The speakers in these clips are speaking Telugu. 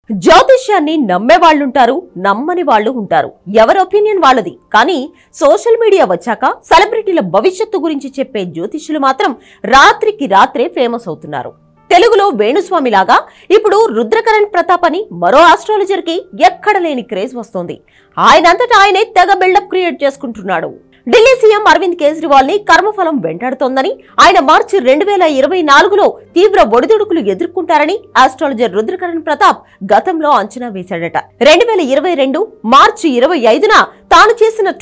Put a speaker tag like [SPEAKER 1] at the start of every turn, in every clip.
[SPEAKER 1] జ్యోతిష్యాన్ని నమ్మే వాళ్ళుంటారు, నమ్మని వాళ్ళు ఉంటారు. ఎవరి ఒపీనియన్ వాళ్ళది. కానీ సోషల్ మీడియా వచ్చాక సెలబ్రిటీల భవిష్యత్తు గురించి చెప్పే జ్యోతిష్యులు మాత్రం రాత్రికి రాత్రే ఫేమస్ అవుతున్నారు. తెలుగులో వేణుస్వామి లాగా ఇప్పుడు రుద్రకరణ్ ప్రతాప్ అని మరో ఆస్ట్రాలజర్ కి ఎక్కడ లేని క్రేజ్ వస్తోంది. ఆయనంతటా ఆయనే తెగ బిల్డప్ క్రియేట్ చేసుకుంటున్నాడు. ఢిల్లీ సీఎం అరవింద్ కేజ్రీవాల్ ని కర్మఫలం వెంటాడుతోందని, ఆయన మార్చి 2024లో తీవ్ర ఒడిదుడుకులు ఎదుర్కొంటారని ఆస్ట్రాలజర్ రుద్రకరణ్ ప్రతాప్ గతంలో అంచనా వేశాడట. 2022 మార్చి 25న తాను చేసిన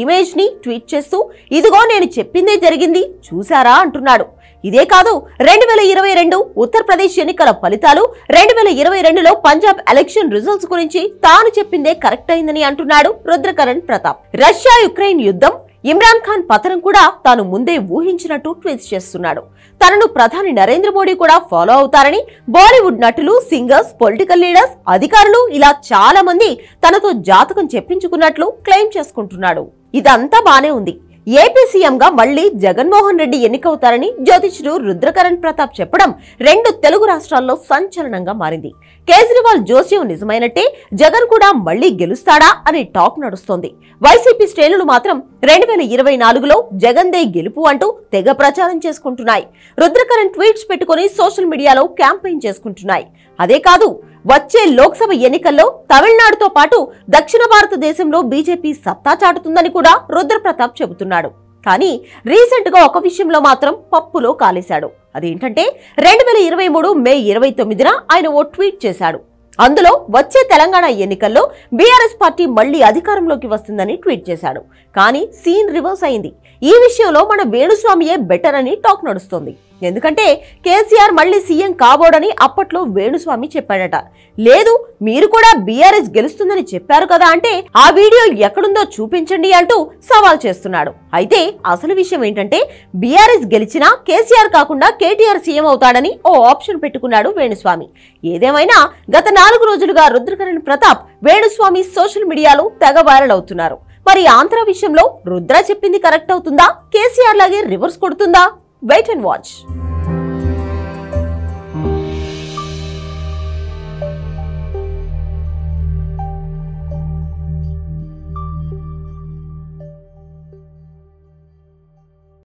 [SPEAKER 1] ఇమేజ్ ని ట్వీట్ చేస్తూ, ఇదిగో నేను చెప్పిందే జరిగింది చూసారా అంటున్నాడు. ఇదే కాదు, 2022 ఉత్తరప్రదేశ్ ఎన్నికల ఫలితాలు, 2022లో పంజాబ్ ఎలక్షన్ రిజల్ట్స్ గురించి తాను చెప్పిందే కరెక్ట్ అయిందని అంటున్నాడు రుద్రకరణ్ ప్రతాప్. రష్యా యుక్రెయిన్ యుద్ధం, ఇమ్రాన్ ఖాన్ పతనం కూడా తాను ముందే ఊహించినట్టు ట్వీట్స్ చేస్తున్నాడు. తనను ప్రధాని నరేంద్ర మోడీ కూడా ఫాలో అవుతారని, బాలీవుడ్ నటులు, సింగర్స్, పొలిటికల్ లీడర్స్, అధికారులు ఇలా చాలా మంది తనతో జాతకం చెప్పించుకున్నట్లు క్లెయిమ్ చేసుకుంటున్నాడు. ఇదంతా బానే ఉంది. ఏపీ సీఎంగా మళ్లీ జగన్మోహన్ రెడ్డి ఎన్నికవుతారని జ్యోతిష్యుడు రుద్రకరణ్ ప్రతాప్ చెప్పడం 2 తెలుగు రాష్ట్రాల్లో సంచలనంగా మారింది. కేజ్రీవాల్ జోస్యం నిజమైనట్టే జగన్ కూడా మళ్లీ గెలుస్తాడా అనే టాక్ నడుస్తోంది. వైసీపీ శ్రేణులు మాత్రం 2024లో జగన్దే గెలుపు అంటూ తెగ ప్రచారం చేసుకుంటున్నాయి. రుద్రకరణ్ ట్వీట్స్ పెట్టుకుని సోషల్ మీడియాలో క్యాంపెయిన్ చేసుకుంటున్నాయి. అదే కాదు, వచ్చే లోక్సభ ఎన్నికల్లో తమిళనాడుతో పాటు దక్షిణ భారతదేశంలో బీజేపీ సత్తా చాటుతుందని కూడా రుద్రప్రతాప్ చెబుతున్నాడు. కానీ రీసెంట్ గా ఒక విషయంలో మాత్రం పప్పులో కాలేశాడు. అదేంటంటే 2023 మే 29న ఆయన ఓ ట్వీట్ చేశాడు. అందులో వచ్చే తెలంగాణ ఎన్నికల్లో బీఆర్ఎస్ పార్టీ మళ్లీ అధికారంలోకి వస్తుందని ట్వీట్ చేశాడు. కానీ సీన్ రివర్స్ అయింది. ఈ విషయంలో మన వేణుస్వామియే బెటర్ అని టాక్ నడుస్తోంది. ఎందుకంటే కేసీఆర్ మళ్లీ సీఎం కాబోడని అప్పట్లో వేణుస్వామి చెప్పాడట. లేదు, మీరు కూడా బీఆర్ఎస్ గెలుస్తుందని చెప్పారు కదా అంటే ఆ వీడియో ఎక్కడుందో చూపించండి అంటూ సవాల్ చేస్తున్నాడు. అయితే అసలు విషయం ఏంటంటే బీఆర్ఎస్ గెలిచినా కేసీఆర్ కాకుండా కేటీఆర్ సీఎం అవుతాడని ఓ ఆప్షన్ పెట్టుకున్నాడు వేణుస్వామి. ఏదేమైనా గత 4 రోజులుగా రుద్రకరణ్ ప్రతాప్, వేణుస్వామి సోషల్ మీడియాలో తెగ వైరల్ అవుతున్నారు. మరి ఆంధ్ర విషయంలో రుద్ర చెప్పింది కరెక్ట్ అవుతుందా? కేసీఆర్ లాగే రివర్స్ కొడుతుందా? Wait and watch.